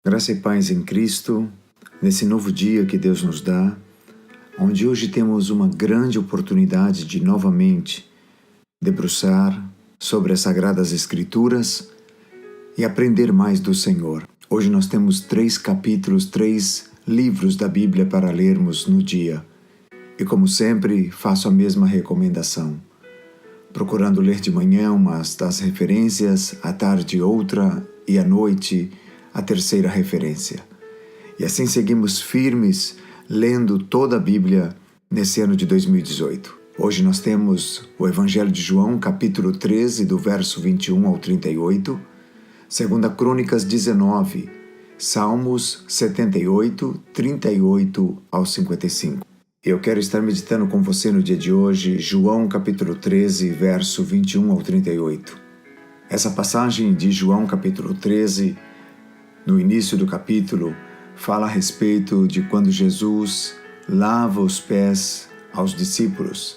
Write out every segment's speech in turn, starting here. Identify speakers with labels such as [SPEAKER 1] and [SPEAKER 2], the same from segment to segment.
[SPEAKER 1] Graça e paz em Cristo, nesse novo dia que Deus nos dá, onde hoje temos uma grande oportunidade de novamente debruçar sobre as Sagradas Escrituras e aprender mais do Senhor. Hoje nós temos 3 capítulos, 3 livros da Bíblia para lermos no dia. E como sempre, faço a mesma recomendação. Procurando ler de manhã umas das referências, à tarde outra e à noite a terceira referência. E assim seguimos firmes, lendo toda a Bíblia nesse ano de 2018. Hoje nós temos o Evangelho de João, capítulo 13, do verso 21 ao 38, 2 Crônicas 19, Salmos 78, 38 ao 55. Eu quero estar meditando com você no dia de hoje, João capítulo 13, verso 21 ao 38. Essa passagem de João capítulo 13, no início do capítulo, fala a respeito de quando Jesus lava os pés aos discípulos.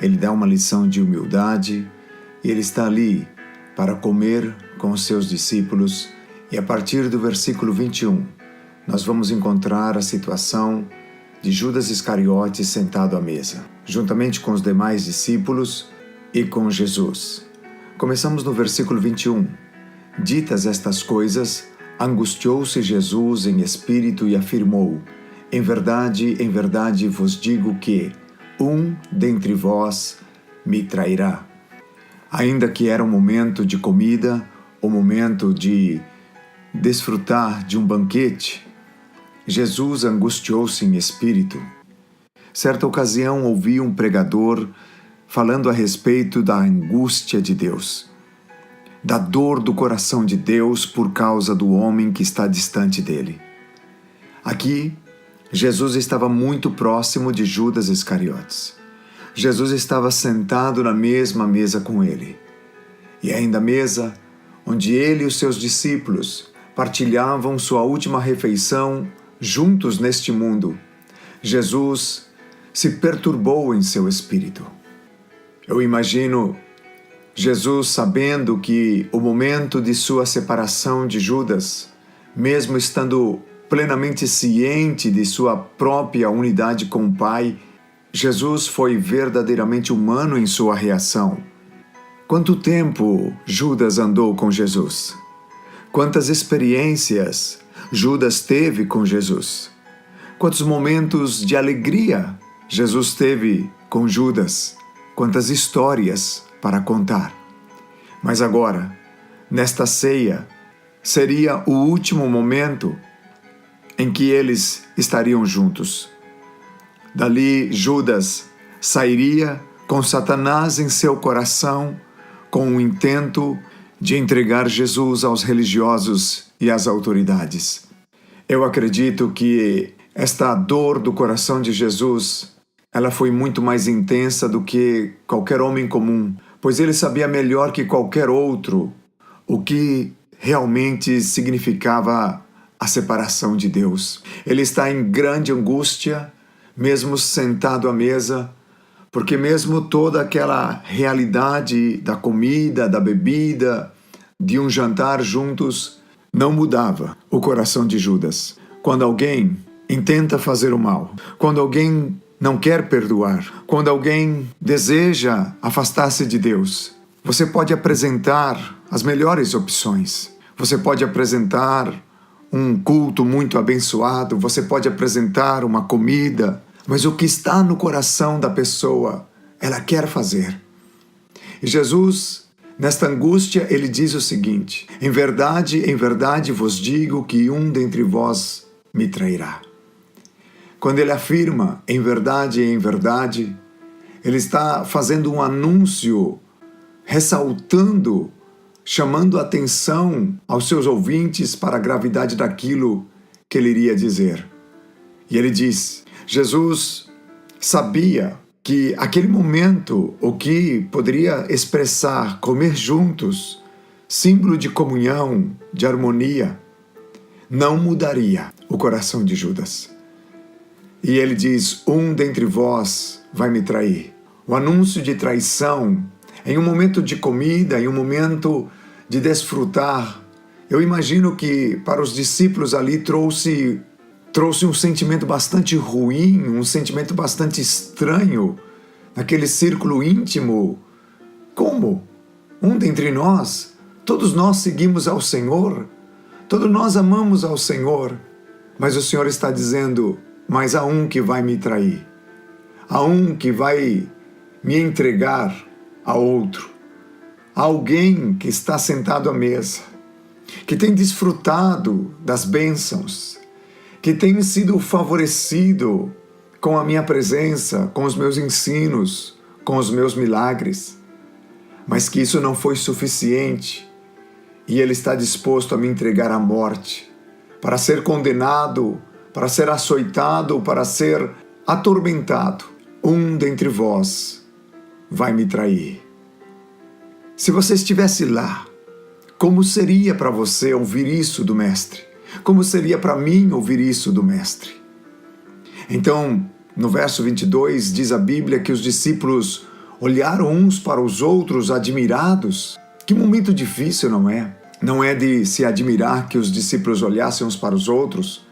[SPEAKER 1] Ele dá uma lição de humildade e ele está ali para comer com os seus discípulos. E a partir do versículo 21, nós vamos encontrar a situação de Judas Iscariotes sentado à mesa, juntamente com os demais discípulos e com Jesus. Começamos no versículo 21. Ditas estas coisas, angustiou-se Jesus em espírito e afirmou: em verdade vos digo que um dentre vós me trairá. Ainda que era um momento de comida, um momento de desfrutar de um banquete, Jesus angustiou-se em espírito. Certa ocasião ouvi um pregador falando a respeito da angústia de Deus, da dor do coração de Deus por causa do homem que está distante dele. Aqui, Jesus estava muito próximo de Judas Iscariotes. Jesus estava sentado na mesma mesa com ele. E ainda a mesa onde ele e os seus discípulos partilhavam sua última refeição juntos neste mundo. Jesus se perturbou em seu espírito. Eu imagino Jesus sabendo que o momento de sua separação de Judas, mesmo estando plenamente ciente de sua própria unidade com o Pai, Jesus foi verdadeiramente humano em sua reação. Quanto tempo Judas andou com Jesus? Quantas experiências Judas teve com Jesus? Quantos momentos de alegria Jesus teve com Judas? Quantas histórias para contar. Mas agora, nesta ceia, seria o último momento em que eles estariam juntos. Dali, Judas sairia com Satanás em seu coração, com o intento de entregar Jesus aos religiosos e às autoridades. Eu acredito que esta dor do coração de Jesus, ela foi muito mais intensa do que qualquer homem comum, pois ele sabia melhor que qualquer outro o que realmente significava a separação de Deus. Ele está em grande angústia, mesmo sentado à mesa, porque mesmo toda aquela realidade da comida, da bebida, de um jantar juntos, não mudava o coração de Judas. Quando alguém intenta fazer o mal, quando alguém não quer perdoar, quando alguém deseja afastar-se de Deus, você pode apresentar as melhores opções. Você pode apresentar um culto muito abençoado, você pode apresentar uma comida, mas o que está no coração da pessoa, ela quer fazer. E Jesus, nesta angústia, ele diz o seguinte: em verdade vos digo que um dentre vós me trairá. Quando ele afirma em verdade, ele está fazendo um anúncio, ressaltando, chamando a atenção aos seus ouvintes para a gravidade daquilo que ele iria dizer. E ele diz: Jesus sabia que aquele momento, o que poderia expressar comer juntos, símbolo de comunhão, de harmonia, não mudaria o coração de Judas. E ele diz: um dentre vós vai me trair. O anúncio de traição, em um momento de comida, em um momento de desfrutar, Eu imagino que para os discípulos ali trouxe um sentimento bastante ruim, um sentimento bastante estranho, naquele círculo íntimo. Como? Um dentre nós, todos nós seguimos ao Senhor, todos nós amamos ao Senhor, mas o Senhor está dizendo, mas há um que vai me trair, há um que vai me entregar a outro, há alguém que está sentado à mesa, que tem desfrutado das bênçãos, que tem sido favorecido com a minha presença, com os meus ensinos, com os meus milagres, mas que isso não foi suficiente e ele está disposto a me entregar à morte, para ser condenado, para ser açoitado, para ser atormentado. Um dentre vós vai me trair. Se você estivesse lá, como seria para você ouvir isso do Mestre? Como seria para mim ouvir isso do Mestre? Então, no verso 22, diz a Bíblia que os discípulos olharam uns para os outros admirados. Que momento difícil, não é? Não é de se admirar que os discípulos olhassem uns para os outros,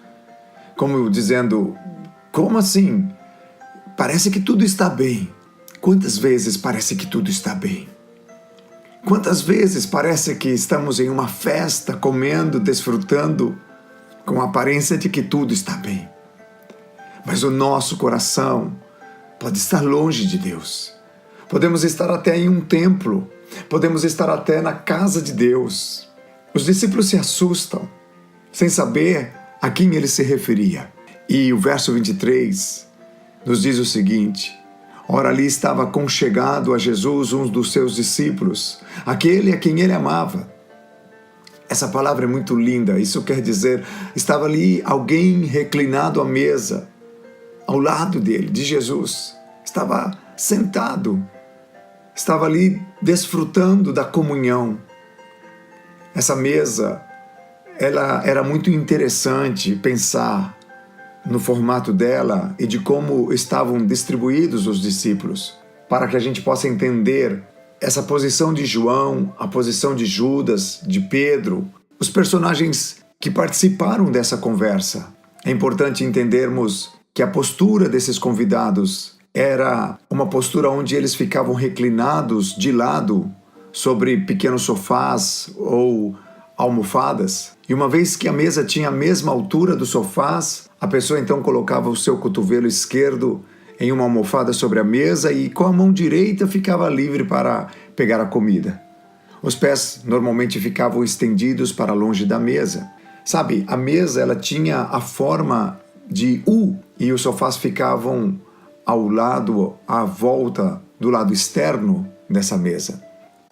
[SPEAKER 1] como dizendo, como assim? Parece que tudo está bem. Quantas vezes parece que tudo está bem? Quantas vezes parece que estamos em uma festa, comendo, desfrutando, com a aparência de que tudo está bem. Mas o nosso coração pode estar longe de Deus. Podemos estar até em um templo, podemos estar até na casa de Deus. Os discípulos se assustam, sem saber a quem ele se referia. E o verso 23 nos diz o seguinte, ora, ali estava conchegado a Jesus um dos seus discípulos, aquele a quem ele amava. Essa palavra é muito linda, isso quer dizer, estava ali alguém reclinado à mesa, ao lado dele, de Jesus. Estava sentado, estava ali desfrutando da comunhão. Essa mesa, ela era muito interessante pensar no formato dela e de como estavam distribuídos os discípulos, para que a gente possa entender essa posição de João, a posição de Judas, de Pedro, os personagens que participaram dessa conversa. É importante entendermos que a postura desses convidados era uma postura onde eles ficavam reclinados de lado sobre pequenos sofás ou almofadas. E uma vez que a mesa tinha a mesma altura dos sofás, a pessoa então colocava o seu cotovelo esquerdo em uma almofada sobre a mesa e com a mão direita ficava livre para pegar a comida. Os pés normalmente ficavam estendidos para longe da mesa. Sabe, a mesa ela tinha a forma de U e os sofás ficavam ao lado, à volta do lado externo dessa mesa.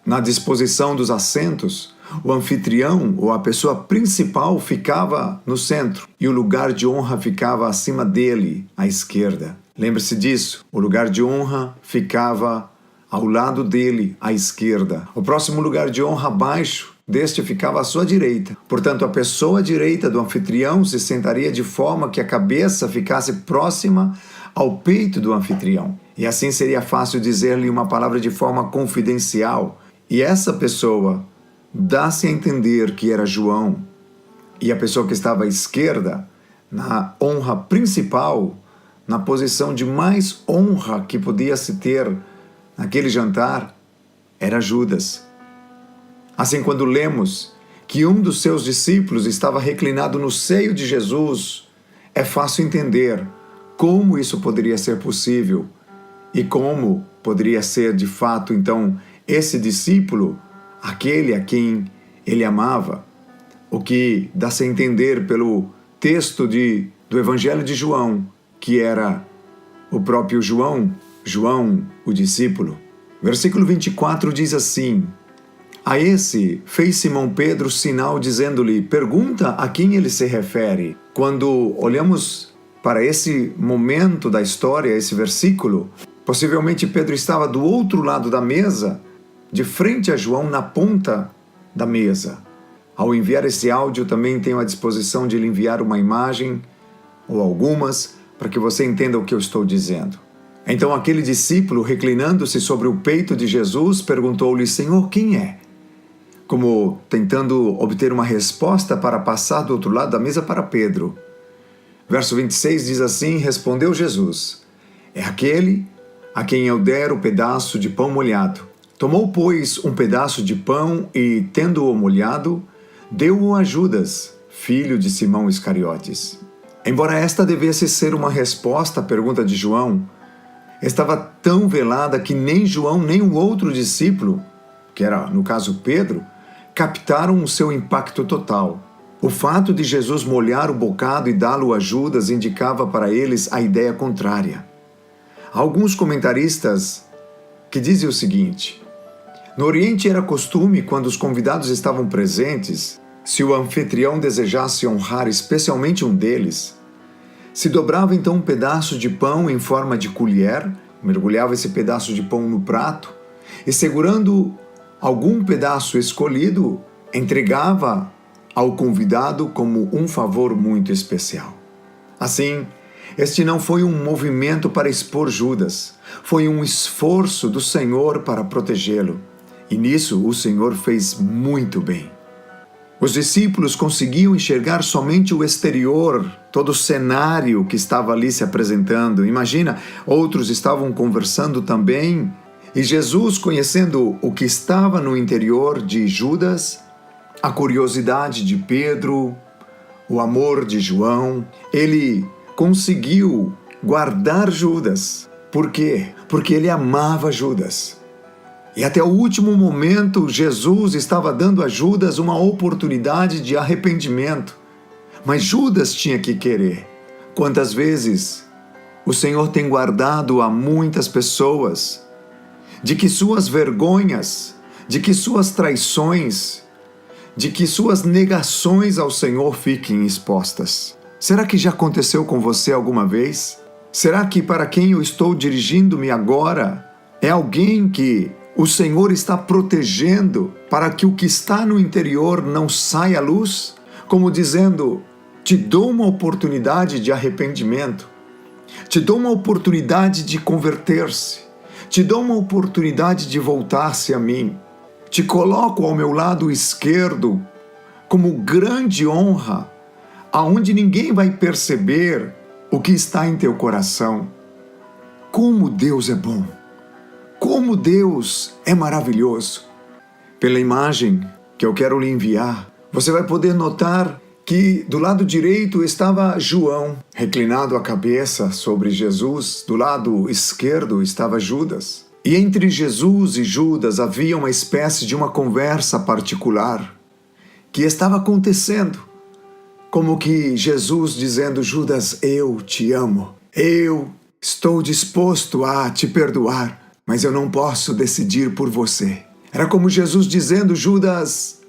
[SPEAKER 1] Na disposição dos assentos, o anfitrião ou a pessoa principal ficava no centro e o lugar de honra ficava acima dele, à esquerda. Lembre-se disso, o lugar de honra ficava ao lado dele, à esquerda. O próximo lugar de honra abaixo deste ficava à sua direita. Portanto, a pessoa direita do anfitrião se sentaria de forma que a cabeça ficasse próxima ao peito do anfitrião. E assim seria fácil dizer-lhe uma palavra de forma confidencial. E essa pessoa dá-se a entender que era João. E a pessoa que estava à esquerda, na honra principal, na posição de mais honra que podia se ter naquele jantar, era Judas. Assim, quando lemos que um dos seus discípulos estava reclinado no seio de Jesus, é fácil entender como isso poderia ser possível e como poderia ser de fato, então, esse discípulo, aquele a quem ele amava, o que dá-se a entender pelo texto do Evangelho de João, que era o próprio João, o discípulo. Versículo 24 diz assim, a esse fez Simão Pedro sinal dizendo-lhe, pergunta a quem ele se refere. Quando olhamos para esse momento da história, esse versículo, possivelmente Pedro estava do outro lado da mesa, de frente a João, na ponta da mesa. Ao enviar esse áudio, também tenho a disposição de lhe enviar uma imagem, ou algumas, para que você entenda o que eu estou dizendo. Então aquele discípulo, reclinando-se sobre o peito de Jesus, perguntou-lhe, Senhor, quem é? como tentando obter uma resposta para passar do outro lado da mesa para Pedro. Verso 26 diz assim: respondeu Jesus: é aquele a quem eu der o pedaço de pão molhado. Tomou, pois, um pedaço de pão e, tendo-o molhado, deu-o a Judas, filho de Simão Iscariotes. Embora esta devesse ser uma resposta à pergunta de João, estava tão velada que nem João nem o outro discípulo, que era, no caso, Pedro, captaram o seu impacto total. O fato de Jesus molhar o bocado e dá-lo a Judas indicava para eles a ideia contrária. Há alguns comentaristas que dizem o seguinte: no Oriente era costume, quando os convidados estavam presentes, se o anfitrião desejasse honrar especialmente um deles, se dobrava então um pedaço de pão em forma de colher, mergulhava esse pedaço de pão no prato e, segurando algum pedaço escolhido, entregava ao convidado como um favor muito especial. Assim, este não foi um movimento para expor Judas, foi um esforço do Senhor para protegê-lo. E nisso o Senhor fez muito bem. Os discípulos conseguiam enxergar somente o exterior, todo o cenário que estava ali se apresentando. Imagina, outros estavam conversando também, e Jesus, conhecendo o que estava no interior de Judas, a curiosidade de Pedro, o amor de João, ele conseguiu guardar Judas. Por quê? Porque ele amava Judas. E até o último momento, Jesus estava dando a Judas uma oportunidade de arrependimento. Mas Judas tinha que querer. Quantas vezes o Senhor tem guardado a muitas pessoas de que suas vergonhas, de que suas traições, de que suas negações ao Senhor fiquem expostas. Será que já aconteceu com você alguma vez? Será que para quem eu estou dirigindo-me agora é alguém que o Senhor está protegendo para que o que está no interior não saia à luz? Como dizendo, te dou uma oportunidade de arrependimento, te dou uma oportunidade de converter-se, te dou uma oportunidade de voltar-se a mim. Te coloco ao meu lado esquerdo como grande honra, aonde ninguém vai perceber o que está em teu coração. Como Deus é bom! Como Deus é maravilhoso! Pela imagem que eu quero lhe enviar, você vai poder notar que do lado direito estava João, reclinado a cabeça sobre Jesus, do lado esquerdo estava Judas. E entre Jesus e Judas havia uma espécie de uma conversa particular que estava acontecendo, como que Jesus dizendo: Judas, eu te amo, eu estou disposto a te perdoar, mas eu não posso decidir por você. Era como Jesus dizendo: Judas,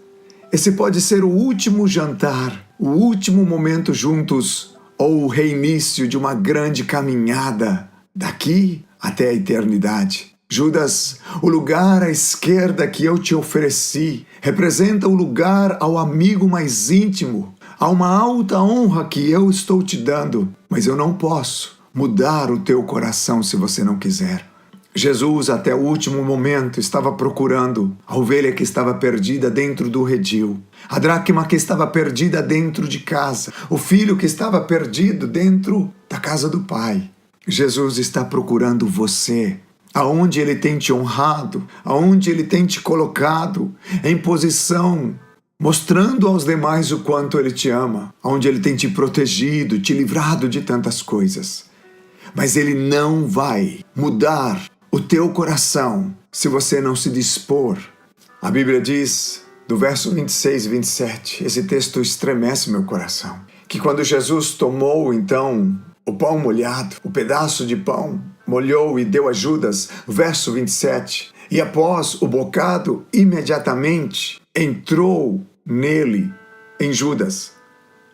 [SPEAKER 1] esse pode ser o último jantar, o último momento juntos, ou o reinício de uma grande caminhada daqui até a eternidade. Judas, o lugar à esquerda que eu te ofereci representa o lugar ao amigo mais íntimo, a uma alta honra que eu estou te dando, mas eu não posso mudar o teu coração se você não quiser. Jesus, até o último momento, estava procurando a ovelha que estava perdida dentro do redil, a dracma que estava perdida dentro de casa, o filho que estava perdido dentro da casa do Pai. Jesus está procurando você, aonde Ele tem te honrado, aonde Ele tem te colocado em posição, mostrando aos demais o quanto Ele te ama, aonde Ele tem te protegido, te livrado de tantas coisas. Mas Ele não vai mudar o teu coração se você não se dispor. A Bíblia diz, do verso 26 e 27, esse texto estremece meu coração, que quando Jesus tomou então o pão molhado, o pedaço de pão, molhou e deu a Judas, verso 27, e após o bocado, imediatamente entrou nele, em Judas,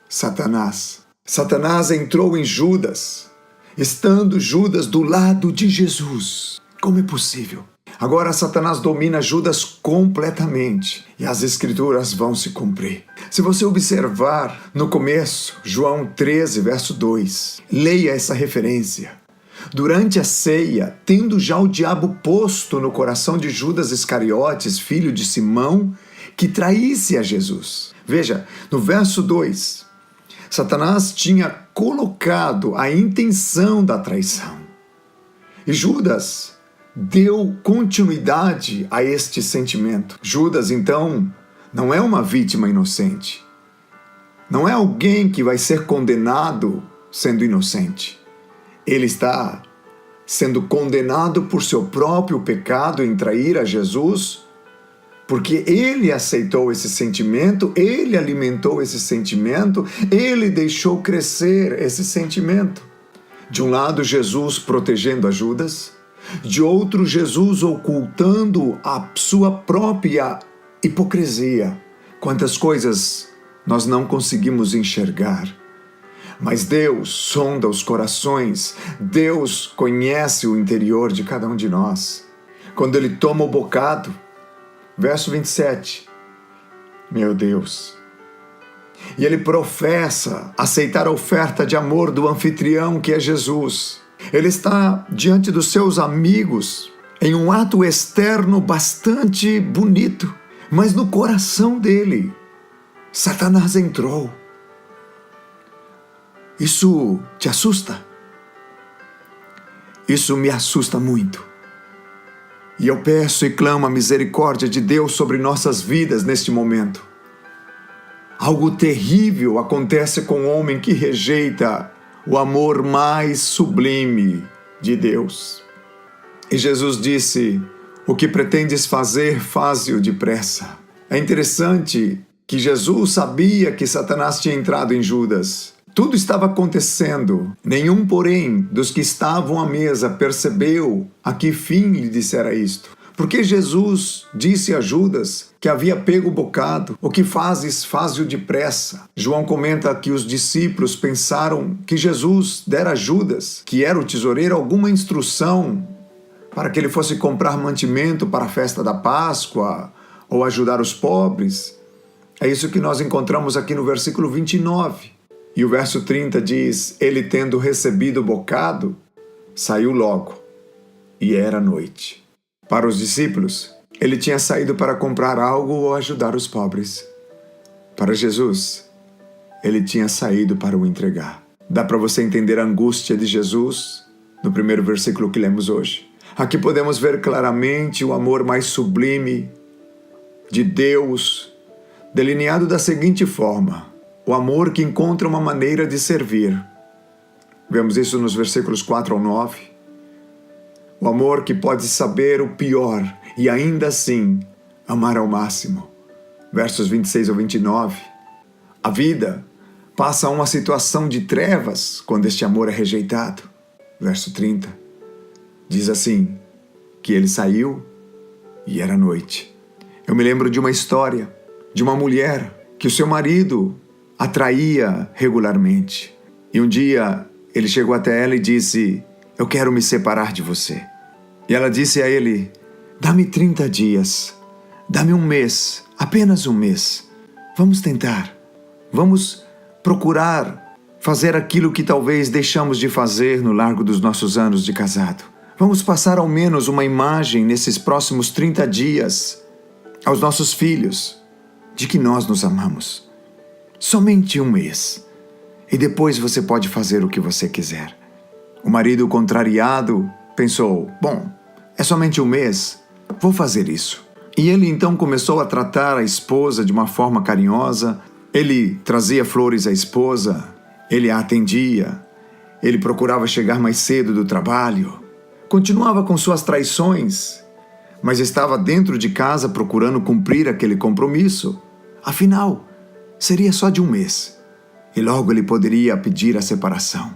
[SPEAKER 1] Satanás. Satanás entrou em Judas, estando Judas do lado de Jesus. Como é possível? Agora Satanás domina Judas completamente e as escrituras vão se cumprir. Se você observar no começo, João 13, verso 2, leia essa referência. Durante a ceia, tendo já o diabo posto no coração de Judas Iscariotes, filho de Simão, que traísse a Jesus. Veja, no verso 2, Satanás tinha colocado a intenção da traição. E Judas deu continuidade a este sentimento. Judas, então, não é uma vítima inocente. Não é alguém que vai ser condenado sendo inocente. Ele está sendo condenado por seu próprio pecado em trair a Jesus, porque ele aceitou esse sentimento, ele alimentou esse sentimento, ele deixou crescer esse sentimento. De um lado, Jesus protegendo a Judas, de outro, Jesus ocultando a sua própria hipocrisia. Quantas coisas nós não conseguimos enxergar. Mas Deus sonda os corações, Deus conhece o interior de cada um de nós. Quando Ele toma o bocado, verso 27, meu Deus, e Ele professa aceitar a oferta de amor do anfitrião que é Jesus. Ele está diante dos seus amigos em um ato externo bastante bonito, mas no coração dele, Satanás entrou. Isso te assusta? Isso me assusta muito. E eu peço e clamo a misericórdia de Deus sobre nossas vidas neste momento. Algo terrível acontece com o homem que rejeita o amor mais sublime de Deus. E Jesus disse: o que pretendes fazer, faze-o depressa. É interessante que Jesus sabia que Satanás tinha entrado em Judas. Tudo estava acontecendo. Nenhum, porém, dos que estavam à mesa percebeu a que fim lhe dissera isto. Porque Jesus disse a Judas que havia pego o bocado. O que fazes, faze-o depressa. João comenta que os discípulos pensaram que Jesus dera a Judas, que era o tesoureiro, alguma instrução para que ele fosse comprar mantimento para a festa da Páscoa ou ajudar os pobres. É isso que nós encontramos aqui no versículo 29. E o verso 30 diz: ele tendo recebido o bocado, saiu logo, e era noite. Para os discípulos, ele tinha saído para comprar algo ou ajudar os pobres. Para Jesus, ele tinha saído para o entregar. Dá para você entender a angústia de Jesus no primeiro versículo que lemos hoje. Aqui podemos ver claramente o amor mais sublime de Deus, delineado da seguinte forma: o amor que encontra uma maneira de servir. Vemos isso nos versículos 4 ao 9. O amor que pode saber o pior e ainda assim amar ao máximo. Versos 26 ao 29. A vida passa a uma situação de trevas quando este amor é rejeitado. Verso 30. Diz assim, que ele saiu e era noite. Eu me lembro de uma história de uma mulher que o seu marido atraía regularmente. E um dia ele chegou até ela e disse: eu quero me separar de você. E ela disse a ele: dá-me 30 dias, dá-me um mês, apenas um mês. Vamos tentar, vamos procurar fazer aquilo que talvez deixamos de fazer no largo dos nossos anos de casado. Vamos passar ao menos uma imagem nesses próximos 30 dias aos nossos filhos de que nós nos amamos. Somente um mês. E depois você pode fazer o que você quiser. O marido, contrariado, pensou: bom, é somente um mês, vou fazer isso. E ele então começou a tratar a esposa de uma forma carinhosa. Ele trazia flores à esposa, ele a atendia, ele procurava chegar mais cedo do trabalho, continuava com suas traições, mas estava dentro de casa procurando cumprir aquele compromisso. Afinal, seria só de um mês, e logo ele poderia pedir a separação.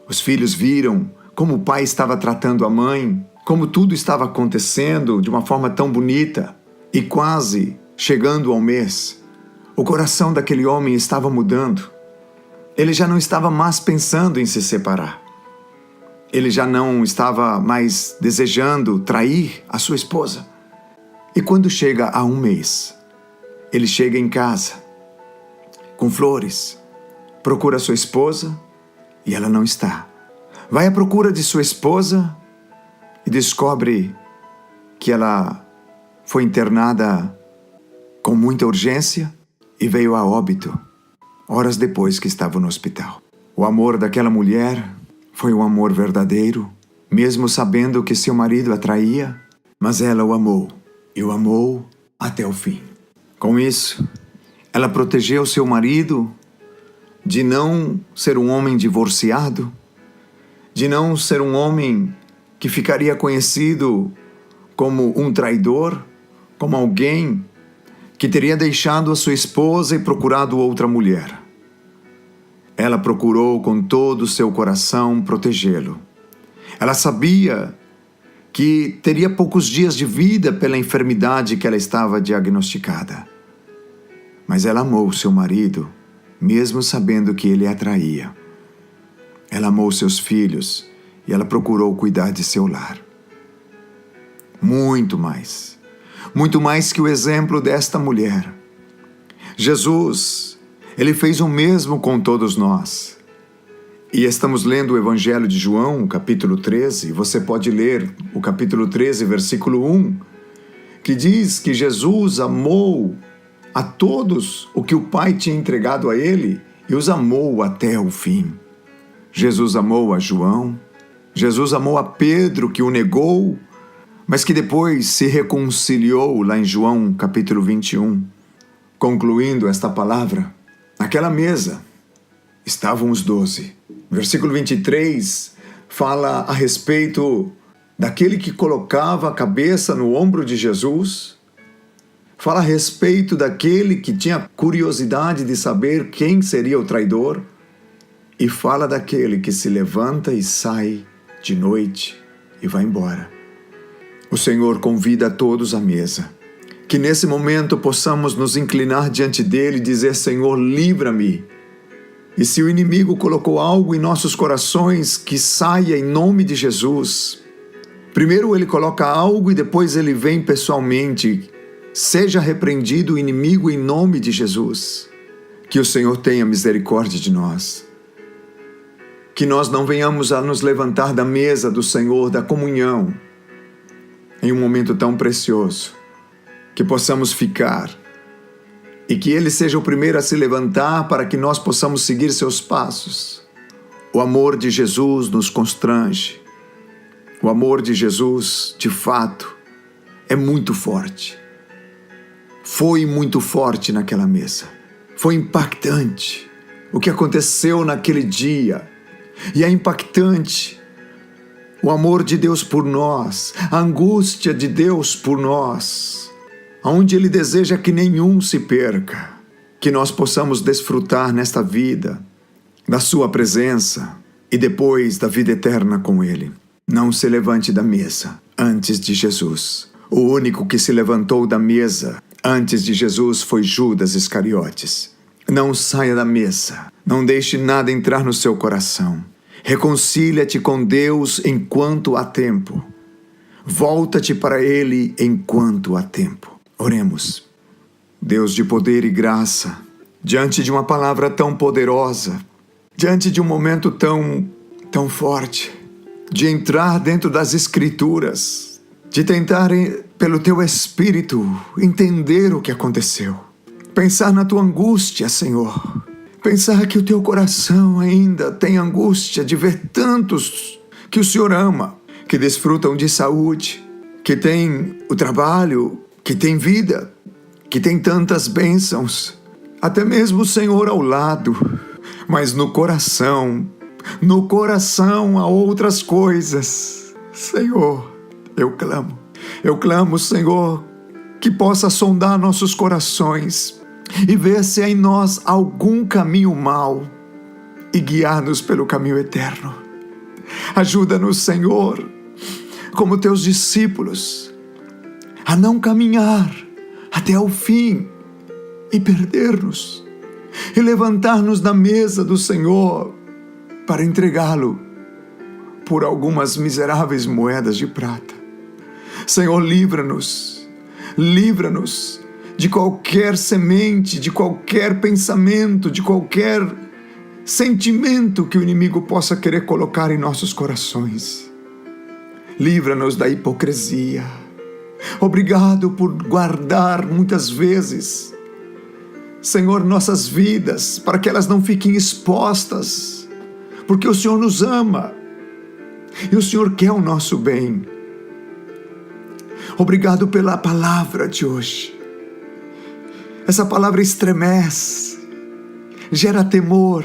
[SPEAKER 1] Os filhos viram como o pai estava tratando a mãe, como tudo estava acontecendo de uma forma tão bonita, e quase chegando ao mês, o coração daquele homem estava mudando. Ele já não estava mais pensando em se separar. Ele já não estava mais desejando trair a sua esposa. E quando chega a um mês, ele chega em casa com flores, procura sua esposa e ela não está. Vai à procura de sua esposa e descobre que ela foi internada com muita urgência e veio a óbito, horas depois que estava no hospital. O amor daquela mulher foi um amor verdadeiro, mesmo sabendo que seu marido a traía, mas ela o amou, e o amou até o fim. Com isso, ela protegeu seu marido de não ser um homem divorciado, de não ser um homem que ficaria conhecido como um traidor, como alguém que teria deixado a sua esposa e procurado outra mulher. Ela procurou com todo o seu coração protegê-lo. Ela sabia que teria poucos dias de vida pela enfermidade que ela estava diagnosticada. Mas ela amou seu marido, mesmo sabendo que ele a traía. Ela amou seus filhos e ela procurou cuidar de seu lar. Muito mais que o exemplo desta mulher. Jesus, ele fez o mesmo com todos nós. E estamos lendo o Evangelho de João, capítulo 13. Você pode ler o capítulo 13, versículo 1, que diz que Jesus amou a todos o que o Pai tinha entregado a ele e os amou até o fim. Jesus amou a João, Jesus amou a Pedro, que o negou, mas que depois se reconciliou lá em João capítulo 21. Concluindo esta palavra, naquela mesa estavam os 12. Versículo 23 fala a respeito daquele que colocava a cabeça no ombro de Jesus, fala a respeito daquele que tinha curiosidade de saber quem seria o traidor, e fala daquele que se levanta e sai de noite e vai embora. O Senhor convida a todos à mesa. Que nesse momento possamos nos inclinar diante dele e dizer: Senhor, livra-me. E se o inimigo colocou algo em nossos corações, que saia em nome de Jesus. Primeiro ele coloca algo e depois ele vem pessoalmente. Seja repreendido o inimigo em nome de Jesus. Que o Senhor tenha misericórdia de nós. Que nós não venhamos a nos levantar da mesa do Senhor, da comunhão, em um momento tão precioso, que possamos ficar e que Ele seja o primeiro a se levantar para que nós possamos seguir seus passos. O amor de Jesus nos constrange. O amor de Jesus, de fato, é muito forte. Foi muito forte naquela mesa. Foi impactante o que aconteceu naquele dia. E é impactante o amor de Deus por nós, a angústia de Deus por nós, onde Ele deseja que nenhum se perca, que nós possamos desfrutar nesta vida da Sua presença e depois da vida eterna com Ele. Não se levante da mesa antes de Jesus. O único que se levantou da mesa antes de Jesus foi Judas Iscariotes. Não saia da mesa, não deixe nada entrar no seu coração. Reconcilia-te com Deus enquanto há tempo. Volta-te para Ele enquanto há tempo. Oremos. Deus de poder e graça, diante de uma palavra tão poderosa, diante de um momento tão forte, de entrar dentro das Escrituras, de tentar, pelo Teu Espírito, entender o que aconteceu. Pensar na Tua angústia, Senhor. Pensar que o Teu coração ainda tem angústia de ver tantos que o Senhor ama, que desfrutam de saúde, que têm o trabalho, que têm vida, que têm tantas bênçãos, até mesmo o Senhor ao lado, mas no coração há outras coisas. Senhor, eu clamo, Senhor, que possa sondar nossos corações e ver se há em nós algum caminho mau e guiar-nos pelo caminho eterno. Ajuda-nos, Senhor, como Teus discípulos, a não caminhar até o fim e perder-nos, e levantar-nos da mesa do Senhor para entregá-lo por algumas miseráveis moedas de prata. Senhor, livra-nos de qualquer semente, de qualquer pensamento, de qualquer sentimento que o inimigo possa querer colocar em nossos corações. Livra-nos da hipocrisia. Obrigado por guardar muitas vezes, Senhor, nossas vidas, para que elas não fiquem expostas, porque o Senhor nos ama e o Senhor quer o nosso bem. Obrigado pela palavra de hoje. Essa palavra estremece, gera temor,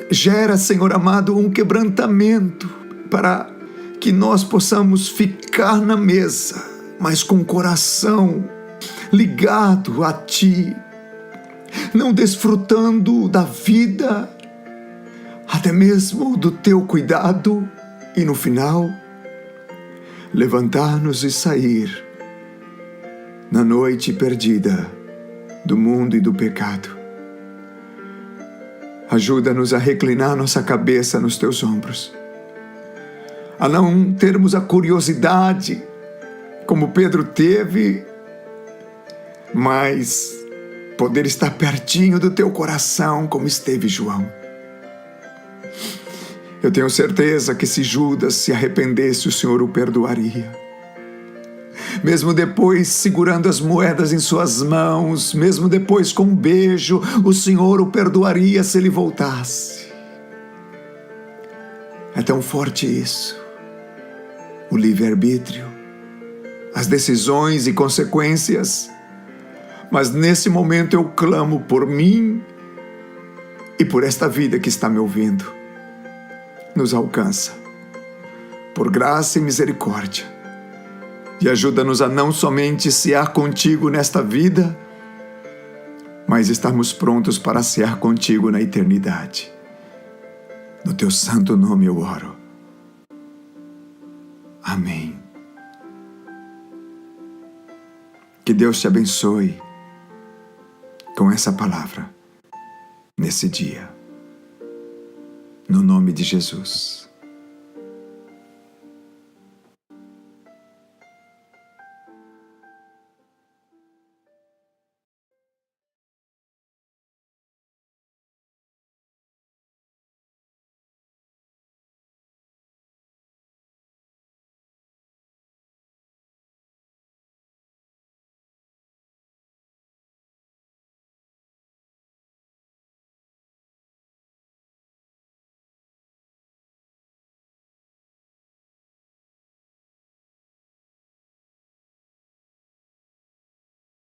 [SPEAKER 1] gera, Senhor amado, um quebrantamento para que nós possamos ficar na mesa, mas com o coração ligado a Ti, não desfrutando da vida, até mesmo do Teu cuidado, e no final, levantar-nos e sair na noite perdida do mundo e do pecado. Ajuda-nos a reclinar nossa cabeça nos Teus ombros, a não termos a curiosidade, como Pedro teve, mas poder estar pertinho do Teu coração, como esteve João. Eu tenho certeza que se Judas se arrependesse, o Senhor o perdoaria. Mesmo depois segurando as moedas em suas mãos, mesmo depois com um beijo, o Senhor o perdoaria se ele voltasse. É tão forte isso. O livre-arbítrio, as decisões e consequências. Mas nesse momento eu clamo por mim e por esta vida que está me ouvindo. Nos alcança, por graça e misericórdia, e ajuda-nos a não somente cear contigo nesta vida, mas estarmos prontos para cear contigo na eternidade. No Teu santo nome eu oro. Amém. Que Deus te abençoe com essa palavra nesse dia. No nome de Jesus.